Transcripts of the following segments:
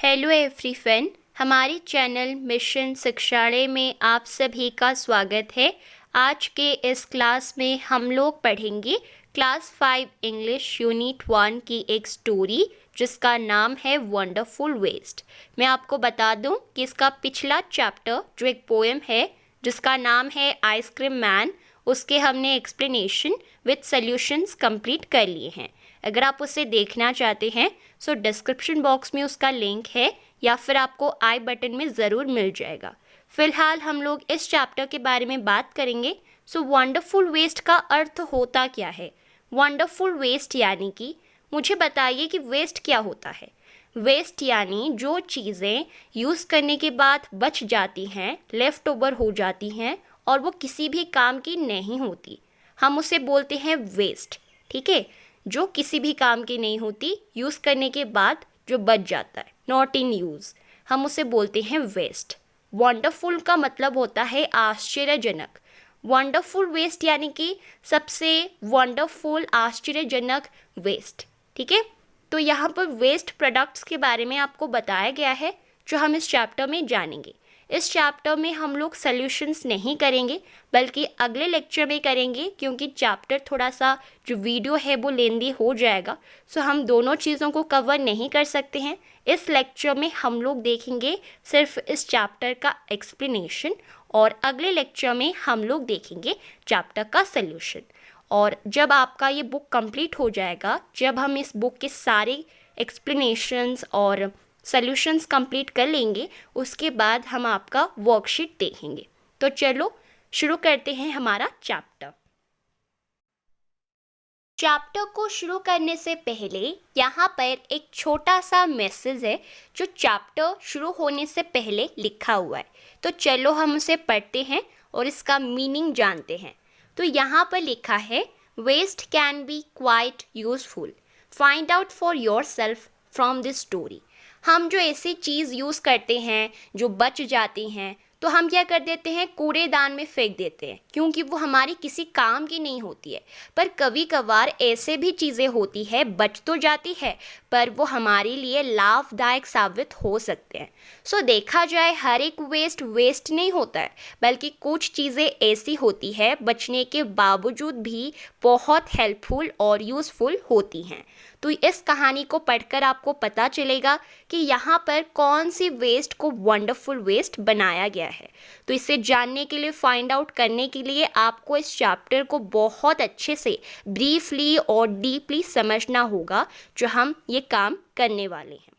Hello everyone, हमारे channel mission शिक्षालय में आप सभी का स्वागत है। आज के इस क्लास में हम लोग पढ़ेंगे क्लास 5 इंग्लिश यूनिट 1 की एक स्टोरी जिसका नाम है वंडरफुल वेस्ट। मैं आपको बता दूं कि इसका पिछला चैप्टर जो एक पोएम है जिसका नाम है आइसक्रीम मैन, उसके हमने एक्सप्लेनेशन विद सॉल्यूशंस कंप्लीट कर लिए हैं। अगर आप उसे देखना चाहते हैं सो डिस्क्रिप्शन बॉक्स में उसका लिंक है या फिर आपको आई बटन में ज़रूर मिल जाएगा। फिलहाल हम लोग इस चैप्टर के बारे में बात करेंगे। सो वंडरफुल वेस्ट का अर्थ होता क्या है? वंडरफुल वेस्ट यानी कि मुझे बताइए कि वेस्ट क्या होता है। वेस्ट यानी जो चीज़ें यूज़ करने के बाद बच जाती हैं, लेफ़्ट ओवर हो जाती हैं और वो किसी भी काम की नहीं होती, हम उसे बोलते हैं वेस्ट। ठीक है, जो किसी भी काम की नहीं होती, यूज़ करने के बाद जो बच जाता है, नॉट इन यूज़, हम उसे बोलते हैं वेस्ट। वंडरफुल का मतलब होता है आश्चर्यजनक। वंडरफुल वेस्ट यानी कि सबसे वंडरफुल आश्चर्यजनक वेस्ट। ठीक है, तो यहाँ पर वेस्ट प्रोडक्ट्स के बारे में आपको बताया गया है जो हम इस चैप्टर में जानेंगे। इस चैप्टर में हम लोग सॉल्यूशंस नहीं करेंगे बल्कि अगले लेक्चर में करेंगे, क्योंकि चैप्टर थोड़ा सा जो वीडियो है वो लेंदी हो जाएगा। सो हम दोनों चीज़ों को कवर नहीं कर सकते हैं। इस लेक्चर में हम लोग देखेंगे सिर्फ इस चैप्टर का एक्सप्लेनेशन और अगले लेक्चर में हम लोग देखेंगे चैप्टर का सॉल्यूशन। और जब आपका ये बुक कंप्लीट हो जाएगा, जब हम इस बुक के सारे एक्सप्लेनेशंस और सॉल्यूशंस कंप्लीट कर लेंगे, उसके बाद हम आपका वर्कशीट देखेंगे। तो चलो शुरू करते हैं हमारा चैप्टर। चैप्टर को शुरू करने से पहले यहाँ पर एक छोटा सा मैसेज है जो चैप्टर शुरू होने से पहले लिखा हुआ है। तो चलो हम उसे पढ़ते हैं और इसका मीनिंग जानते हैं। तो यहाँ पर लिखा है, waste can be quite useful, find out for yourself from this story. हम जो ऐसी चीज़ यूज़ करते हैं जो बच जाती हैं, तो हम क्या कर देते हैं, कूड़ेदान में फेंक देते हैं, क्योंकि वो हमारी किसी काम की नहीं होती है। पर कभी कभार ऐसे भी चीज़ें होती है, बच तो जाती है पर वो हमारे लिए लाभदायक साबित हो सकते हैं। सो देखा जाए हर एक वेस्ट वेस्ट नहीं होता है, बल्कि कुछ चीज़ें ऐसी होती है बचने के बावजूद भी बहुत हेल्पफुल और यूज़फुल होती हैं। तो इस कहानी को पढ़कर आपको पता चलेगा कि यहाँ पर कौन सी वेस्ट को वंडरफुल वेस्ट बनाया गया है। तो इसे जानने के लिए, फाइंड आउट करने के लिए आपको इस चैप्टर को बहुत अच्छे से ब्रीफली और डीपली समझना होगा, जो हम ये काम करने वाले हैं।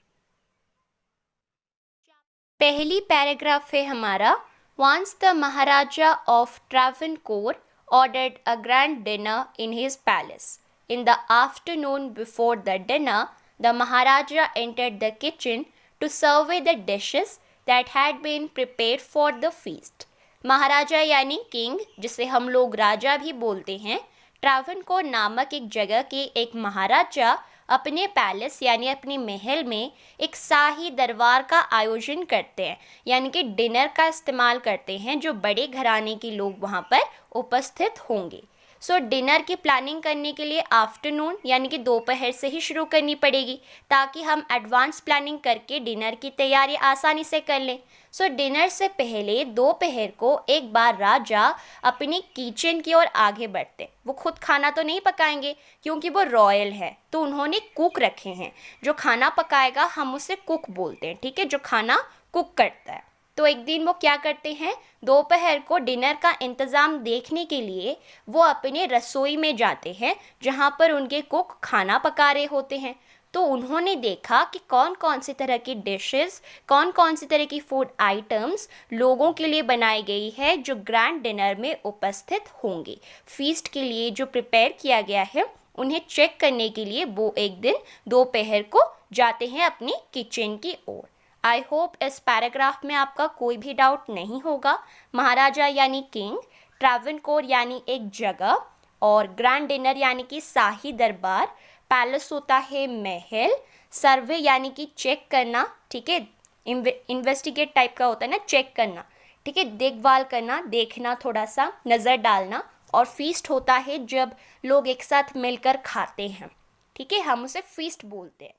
पहली पैराग्राफ है हमारा, once the Maharaja of Travancore ordered a grand dinner in his palace. In the afternoon before the dinner, the Maharaja entered the kitchen to survey the dishes that had been prepared for the feast. महाराजा यानी king, जिसे हम लोग राजा भी बोलते हैं, ट्रावनकोर नामक एक जगह के एक महाराजा अपने पैलेस यानी अपने महल में एक शाही दरबार का आयोजन करते हैं, यानी कि डिनर का इस्तेमाल करते हैं, जो बड़े घराने के लोग वहाँ पर उपस्थित होंगे। सो डिनर की प्लानिंग करने के लिए आफ्टरनून यानी कि दोपहर से ही शुरू करनी पड़ेगी, ताकि हम एडवांस प्लानिंग करके डिनर की तैयारी आसानी से कर लें। सो डिनर से पहले दोपहर को एक बार राजा अपनी किचन की ओर आगे बढ़ते। वो खुद खाना तो नहीं पकाएंगे क्योंकि वो रॉयल है, तो उन्होंने कुक रखे हैं। जो खाना पकाएगा हम उसे कुक बोलते हैं, ठीक है, जो खाना कुक करता है। तो एक दिन वो क्या करते हैं, दोपहर को डिनर का इंतज़ाम देखने के लिए वो अपने रसोई में जाते हैं जहाँ पर उनके कुक खाना पका रहे होते हैं। तो उन्होंने देखा कि कौन कौन सी तरह की डिशेस, कौन कौन सी तरह की फूड आइटम्स लोगों के लिए बनाई गई है जो ग्रैंड डिनर में उपस्थित होंगे। फीस्ट के लिए जो प्रिपेयर किया गया है उन्हें चेक करने के लिए वो एक दिन दोपहर को जाते हैं अपनी किचन की ओर। आई होप इस पैराग्राफ में आपका कोई भी डाउट नहीं होगा। महाराजा यानी किंग, ट्रावनकोर यानी एक जगह, और ग्रैंड डिनर यानी कि शाही दरबार, पैलेस होता है महल, सर्वे यानी कि चेक करना, ठीक है, इन्वेस्टिगेट टाइप का होता है ना, चेक करना, ठीक है, देखभाल करना, देखना, थोड़ा सा नज़र डालना, और फीस्ट होता है जब लोग एक साथ मिलकर खाते हैं, ठीक है, हम उसे फीस्ट बोलते हैं।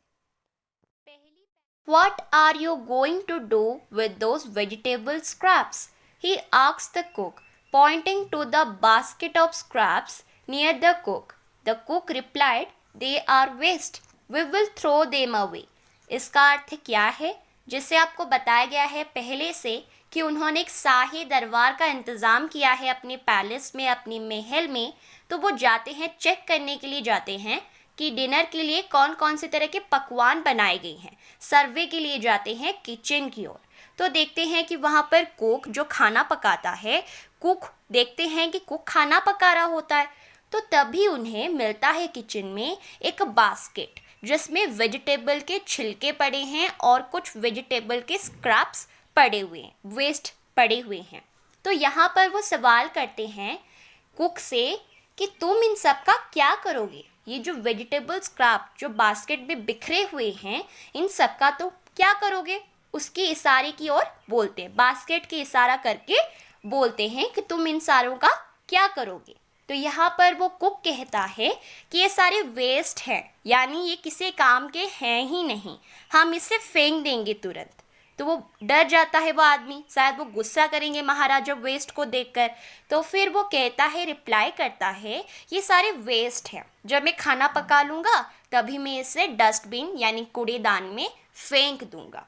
What are you going to do with those vegetable scraps? He asked the cook, pointing to the basket of scraps near the cook. The cook replied, "They are waste. We will throw them away." इसका अर्थ क्या है? जिसे आपको बताया गया है पहले से कि उन्होंने एक शाही दरबार का इंतज़ाम किया है अपने पैलेस में, अपने महल में, तो वो जाते हैं, चेक करने के लिए जाते हैं कि डिनर के लिए कौन कौन से तरह के पकवान बनाए गए हैं। सर्वे के लिए जाते हैं किचन की ओर। तो देखते हैं कि वहाँ पर कुक जो खाना पकाता है, देखते हैं कि कुक खाना पका रहा होता है। तो तभी उन्हें मिलता है किचन में एक बास्केट जिसमें वेजिटेबल के छिलके पड़े हैं और कुछ वेजिटेबल के स्क्रैप्स पड़े हुए हैं, वेस्ट पड़े हुए हैं। तो यहाँ पर वो सवाल करते हैं कुक से कि तुम इन सब का क्या करोगे? ये जो वेजिटेबल स्क्रैप जो बास्केट में बिखरे हुए हैं, इन सब का तो क्या करोगे? उसकी इशारे की ओर बोलते हैं, बास्केट की इशारा करके बोलते हैं कि तुम इन सारों का क्या करोगे? तो यहाँ पर वो कुक कहता है कि ये सारे वेस्ट हैं, यानी ये किसी काम के हैं ही नहीं, हम इसे फेंक देंगे तुरंत। तो वो डर जाता है वो आदमी, शायद वो गुस्सा करेंगे महाराजा वेस्ट को देखकर। तो फिर वो कहता है, रिप्लाई करता है, ये सारे वेस्ट हैं, जब मैं खाना पका लूँगा तभी मैं इसे डस्टबिन यानी कूड़ेदान में फेंक दूंगा।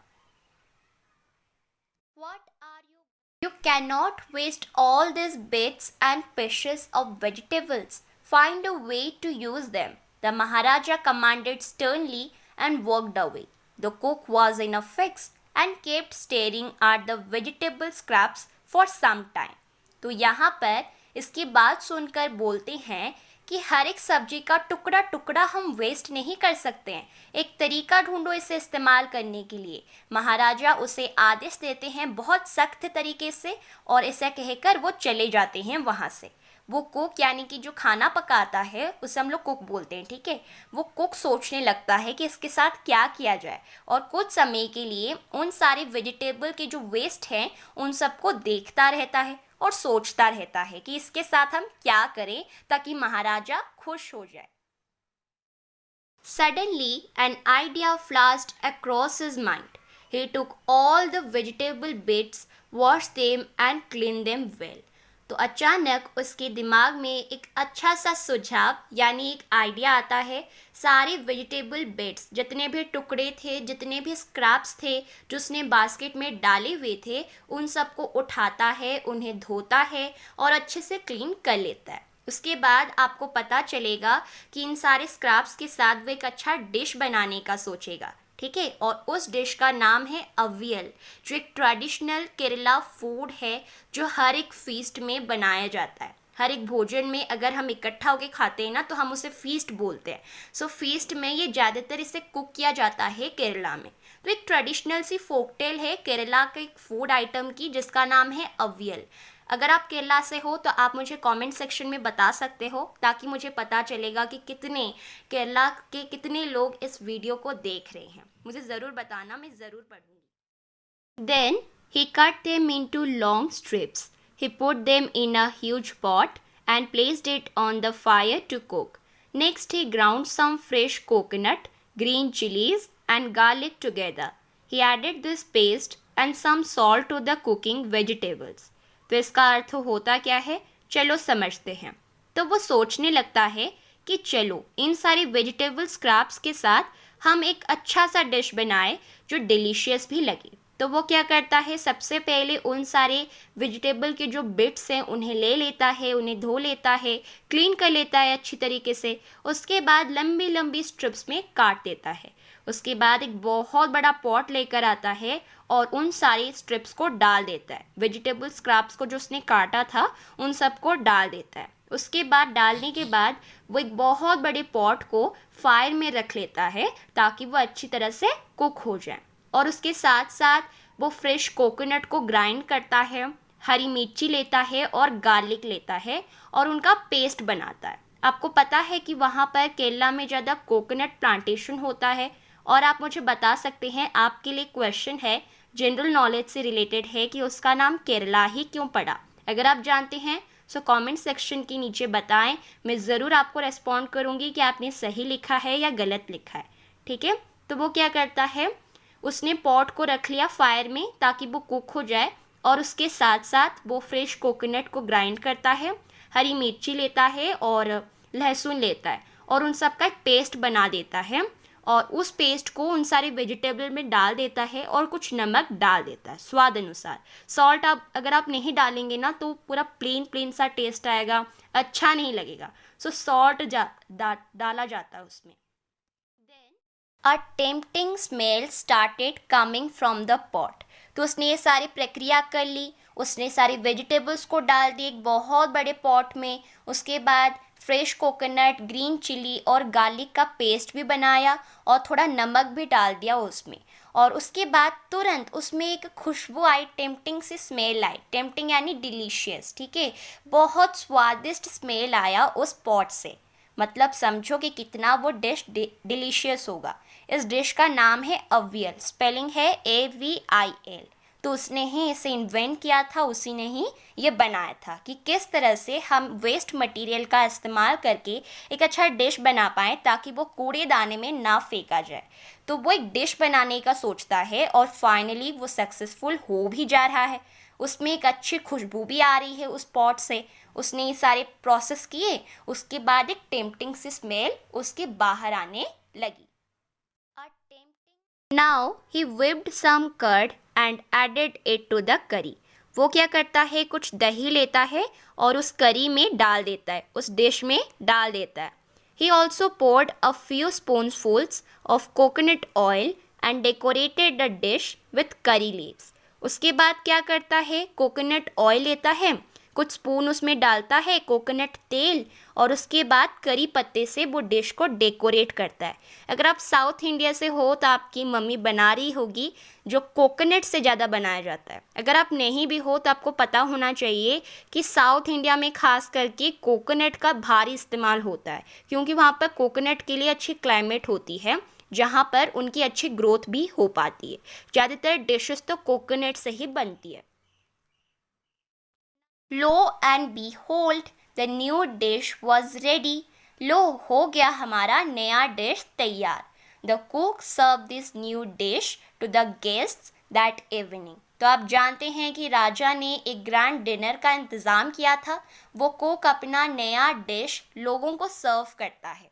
What are you? You cannot waste all these bits and pieces of vegetables. Find a way to use them. The Maharaja commanded sternly and walked away. The cook was in a fix and kept staring at the vegetable scraps for some time. तो यहाँ पर इसकी बात सुनकर बोलते हैं कि हर एक सब्जी का टुकड़ा टुकड़ा हम वेस्ट नहीं कर सकते हैं, एक तरीका ढूंढो इसे इस्तेमाल करने के लिए। महाराजा उसे आदेश देते हैं बहुत सख्त तरीके से और ऐसा कहकर वो चले जाते हैं वहाँ से। वो कुक यानी कि जो खाना पकाता है उसे हम लोग कुक बोलते हैं, ठीक है। वो कुक सोचने लगता है कि इसके साथ क्या किया जाए और कुछ समय के लिए उन सारे वेजिटेबल के जो वेस्ट हैं उन सबको देखता रहता है और सोचता रहता है कि इसके साथ हम क्या करें ताकि महाराजा खुश हो जाए। Suddenly an idea flashed across his mind. He took all the vegetable bits, washed them and cleaned them well. तो अचानक उसके दिमाग में एक अच्छा सा सुझाव यानी एक आइडिया आता है। सारे वेजिटेबल बिट्स, जितने भी टुकड़े थे, जितने भी स्क्रैप्स थे जो उसने बास्केट में डाले हुए थे, उन सबको उठाता है, उन्हें धोता है और अच्छे से क्लीन कर लेता है। उसके बाद आपको पता चलेगा कि इन सारे स्क्रैप्स के साथ वो एक अच्छा डिश बनाने का सोचेगा, ठीक है। और उस डिश का नाम है अवियल, जो एक ट्रेडिशनल केरला फूड है जो हर एक फीस्ट में बनाया जाता है। हर एक भोजन में अगर हम इकट्ठा होकर खाते हैं ना तो हम उसे फीस्ट बोलते हैं। सो फीस्ट में ये ज़्यादातर इसे कुक किया जाता है केरला में। तो एक ट्रेडिशनल सी फोकटेल है केरला के एक फूड आइटम की जिसका नाम है अवियल। अगर आप केरला से हो तो आप मुझे कमेंट सेक्शन में बता सकते हो ताकि मुझे पता चलेगा कि केरला के कितने लोग इस वीडियो को देख रहे हैं। मुझे ज़रूर बताना, मैं ज़रूर पढ़ूंगी। Then he cut them into long strips. He put them in a huge pot and placed it on the fire to cook. Next he ground some fresh coconut, green chilies and garlic together. He added this paste and some salt to the cooking vegetables. तो इसका अर्थ होता क्या है, चलो समझते हैं। तो वो सोचने लगता है कि चलो इन सारे वेजिटेबल स्क्रैप्स के साथ हम एक अच्छा सा डिश बनाए जो डिलीशियस भी लगे। तो वो क्या करता है, सबसे पहले उन सारे वेजिटेबल के जो बिट्स हैं उन्हें ले लेता है, उन्हें धो लेता है, क्लीन कर लेता है अच्छी तरीके से। उसके बाद लंबी लंबी स्ट्रिप्स में काट देता है। उसके बाद एक बहुत बड़ा पॉट लेकर आता है और उन सारी स्ट्रिप्स को डाल देता है। वेजिटेबल स्क्रैप्स को जो उसने काटा था उन सबको डाल देता है। उसके बाद डालने के बाद वो एक बहुत बड़े पॉट को फायर में रख लेता है ताकि वो अच्छी तरह से कुक हो जाए। और उसके साथ साथ वो फ्रेश कोकोनट को ग्राइंड करता है, हरी मिर्ची लेता है और गार्लिक लेता है और उनका पेस्ट बनाता है। आपको पता है कि वहाँ पर केरला में ज़्यादा कोकोनट प्लांटेशन होता है। और आप मुझे बता सकते हैं, आपके लिए क्वेश्चन है, जनरल नॉलेज से रिलेटेड है, कि उसका नाम केरला ही क्यों पड़ा। अगर आप जानते हैं सो कमेंट सेक्शन के नीचे बताएं, मैं ज़रूर आपको रेस्पॉन्ड करूँगी कि आपने सही लिखा है या गलत लिखा है, ठीक है। तो वो क्या करता है, उसने पॉट को रख लिया फायर में ताकि वो कुक हो जाए, और उसके साथ साथ वो फ्रेश कोकोनट को ग्राइंड करता है, हरी मिर्ची लेता है और लहसुन लेता है और उन सब का एक पेस्ट बना देता है, और उस पेस्ट को उन सारे वेजिटेबल में डाल देता है और कुछ नमक डाल देता है स्वाद अनुसार। सॉल्ट अगर आप नहीं डालेंगे ना तो पूरा प्लेन सा टेस्ट आएगा, अच्छा नहीं लगेगा। सो सॉल्ट डाला जाता है उसमें। A tempting smell started coming from the pot. तो उसने ये सारी प्रक्रिया कर ली, उसने सारी वेजिटेबल्स को डाल दी एक बहुत बड़े पॉट में, उसके बाद फ्रेश कोकोनट, ग्रीन चिली और गार्लिक का पेस्ट भी बनाया और थोड़ा नमक भी डाल दिया उसमें, और उसके बाद तुरंत उसमें एक खुशबू आई, टेम्पटिंग सी स्मेल आई। टेम्पटिंग यानी डिलीशियस, ठीक है, बहुत स्वादिष्ट स्मेल आया उस पॉट से। मतलब समझो कि कितना वो डिश डिलीशियस होगा। इस डिश का नाम है अवियल, स्पेलिंग है AVIL। तो उसने ही इसे इन्वेंट किया था, उसी ने ही ये बनाया था कि किस तरह से हम वेस्ट मटेरियल का इस्तेमाल करके एक अच्छा डिश बना पाएँ ताकि वो कूड़ेदाने में ना फेंका जाए। तो वो एक डिश बनाने का सोचता है और फाइनली वो सक्सेसफुल हो भी जा रहा है। उसमें एक अच्छी खुशबू भी आ रही है उस पॉट से। उसने ये सारे प्रोसेस किए, उसके बाद एक टेम्पटिंग सी स्मेल उसके बाहर आने लगी। Now he whipped some curd and added it to the curry. वो क्या करता है, कुछ दही लेता है और उस करी में डाल देता है, उस डिश में डाल देता है। He also poured a few spoonfuls of coconut oil and decorated the dish with curry leaves. उसके बाद क्या करता है, कोकोनट ऑयल लेता है, कुछ स्पून उसमें डालता है कोकोनट तेल, और उसके बाद करी पत्ते से वो डिश को डेकोरेट करता है। अगर आप साउथ इंडिया से हो तो आपकी मम्मी बना रही होगी जो कोकोनट से ज़्यादा बनाया जाता है। अगर आप नहीं भी हो तो आपको पता होना चाहिए कि साउथ इंडिया में खास करके कोकोनट का भारी इस्तेमाल होता है, क्योंकि वहाँ पर कोकोनट के लिए अच्छी क्लाइमेट होती है जहाँ पर उनकी अच्छी ग्रोथ भी हो पाती है। ज़्यादातर डिशेस तो कोकोनट से ही बनती है। Lo and behold, the new dish was ready. लो, हो गया हमारा नया डिश तैयार। The cook serve this new dish to the guests that evening. तो आप जानते हैं कि राजा ने एक ग्रैंड डिनर का इंतज़ाम किया था। वो कुक अपना नया डिश लोगों को सर्व करता है।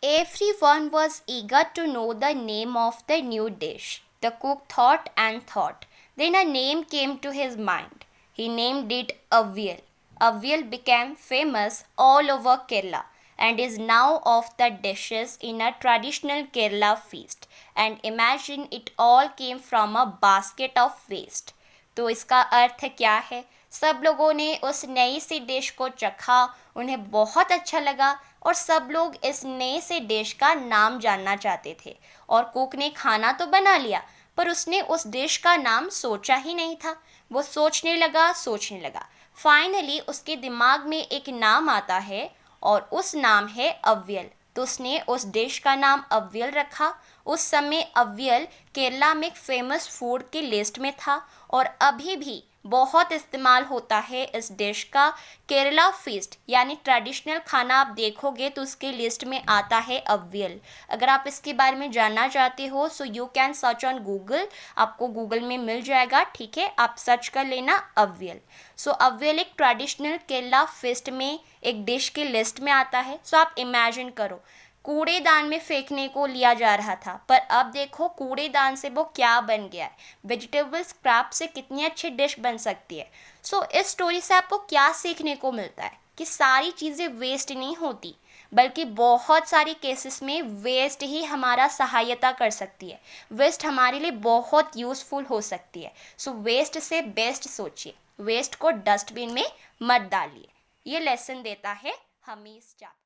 Everyone was eager to know the name of the new dish. The cook thought and thought. Then a name came to his mind. He named it Avial. Avial became famous all over Kerala and is now of the dishes in a traditional Kerala feast. And imagine it all came from a basket of waste. तो इसका अर्थ क्या है? सब लोगों ने उस नई सी dish को चखा, उन्हें बहुत अच्छा लगा और सब लोग इस नए से डिश का नाम जानना चाहते थे। और कुक ने खाना तो बना लिया पर उसने उस डिश का नाम सोचा ही नहीं था। वो सोचने लगा। फाइनली उसके दिमाग में एक नाम आता है और उस नाम है अवियल। तो उसने उस डिश का नाम अवियल रखा। उस समय अवियल केरला में एक फेमस फूड की लिस्ट में था और अभी भी बहुत इस्तेमाल होता है इस डिश का। केरला फीस्ट यानी ट्रेडिशनल खाना आप देखोगे तो उसके लिस्ट में आता है अवियल। अगर आप इसके बारे में जानना चाहते हो so you can search on Google, आपको गूगल में मिल जाएगा, ठीक है, आप सर्च कर लेना अवियल। सो अवियल एक ट्रेडिशनल केरला फीस्ट में एक डिश की लिस्ट में आता है। सो आप इमेजिन करो, कूड़ेदान में फेंकने को लिया जा रहा था पर अब देखो कूड़ेदान से वो क्या बन गया है। वेजिटेबल स्क्रैप से कितनी अच्छी डिश बन सकती है। सो इस स्टोरी से आपको क्या सीखने को मिलता है कि सारी चीज़ें वेस्ट नहीं होती, बल्कि बहुत सारे केसेस में वेस्ट ही हमारा सहायता कर सकती है। वेस्ट हमारे लिए बहुत यूज़फुल हो सकती है। सो वेस्ट से बेस्ट सोचिए, वेस्ट को डस्टबिन में मत डालिए। ये लेसन देता है हमें इस चैप्टर।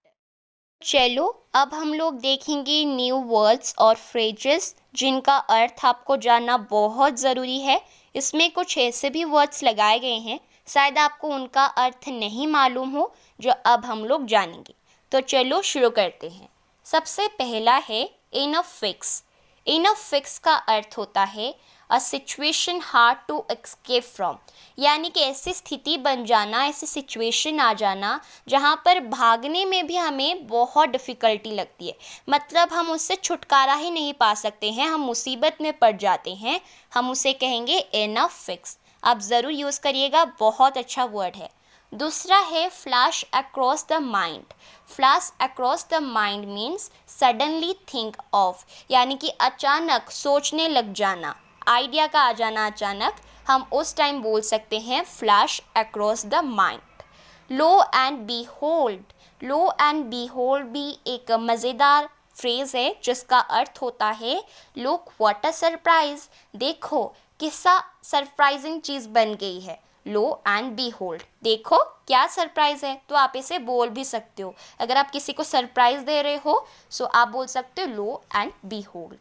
चलो अब हम लोग देखेंगे न्यू वर्ड्स और फ्रेजेस जिनका अर्थ आपको जानना बहुत ज़रूरी है। इसमें कुछ ऐसे भी वर्ड्स लगाए गए हैं शायद आपको उनका अर्थ नहीं मालूम हो, जो अब हम लोग जानेंगे। तो चलो शुरू करते हैं। सबसे पहला है इन a fix. In a fix का अर्थ होता है a situation hard to escape from, यानी कि ऐसी स्थिति बन जाना, ऐसी सिचुएशन आ जाना जहाँ पर भागने में भी हमें बहुत डिफ़िकल्टी लगती है, मतलब हम उससे छुटकारा ही नहीं पा सकते हैं, हम मुसीबत में पड़ जाते हैं, हम उसे कहेंगे इन अ फिक्स। आप ज़रूर यूज़ करिएगा, बहुत अच्छा वर्ड है। दूसरा है flash across the mind. Flash across the mind means suddenly think of, यानी कि अचानक सोचने लग जाना, आइडिया का आ जाना अचानक, हम उस टाइम बोल सकते हैं flash across the mind. Lo and behold, lo and behold भी एक मज़ेदार फ्रेज़ है जिसका अर्थ होता है लुक व्हाट अ सरप्राइज, देखो किस्सा सरप्राइजिंग चीज़ बन गई है। लो एंड बी होल्ड, देखो क्या सरप्राइज है, तो आप इसे बोल भी सकते हो। अगर आप किसी को सरप्राइज दे रहे हो सो आप बोल सकते हो lo and behold.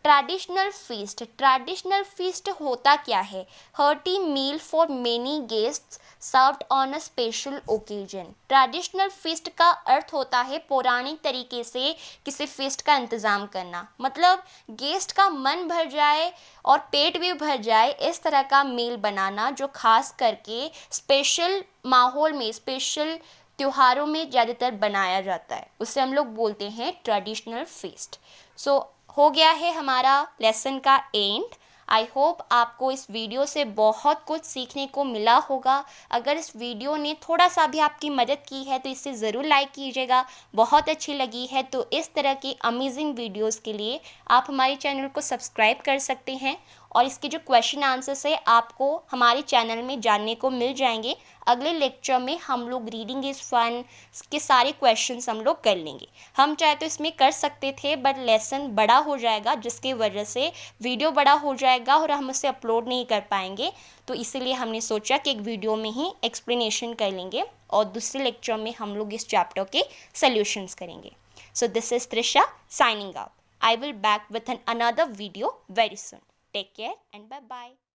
Traditional feast, traditional feast होता क्या है? Hearty meal for many guests served on a special occasion. Traditional feast का अर्थ होता है पौराणिक तरीके से किसी फीस्ट का इंतज़ाम करना, मतलब गेस्ट का मन भर जाए और पेट भी भर जाए, इस तरह का मील बनाना जो खास करके स्पेशल माहौल में, स्पेशल त्योहारों में ज़्यादातर बनाया जाता है, उसे हम लोग बोलते हैं ट्रेडिशनल फीस्ट। सो हो गया है हमारा लेसन का एंड। आई होप आपको इस वीडियो से बहुत कुछ सीखने को मिला होगा। अगर इस वीडियो ने थोड़ा सा भी आपकी मदद की है तो इसे ज़रूर लाइक कीजिएगा, बहुत अच्छी लगी है तो इस तरह की अमेजिंग वीडियोस के लिए आप हमारे चैनल को सब्सक्राइब कर सकते हैं और इसके जो क्वेश्चन आंसर्स है आपको हमारे चैनल में जानने को मिल जाएंगे। अगले लेक्चर में हम लोग रीडिंग इज़ फन के सारे क्वेश्चंस हम लोग कर लेंगे। हम चाहे तो इसमें कर सकते थे बट लेसन बड़ा हो जाएगा जिसकी वजह से वीडियो बड़ा हो जाएगा और हम उसे अपलोड नहीं कर पाएंगे, तो इसीलिए हमने सोचा कि एक वीडियो में ही एक्सप्लेनेशन कर लेंगे और दूसरे लेक्चर में हम लोग इस चैप्टर के सॉल्यूशंस करेंगे। So this is Trisha signing out. I will back with another video very soon. Take care and bye bye.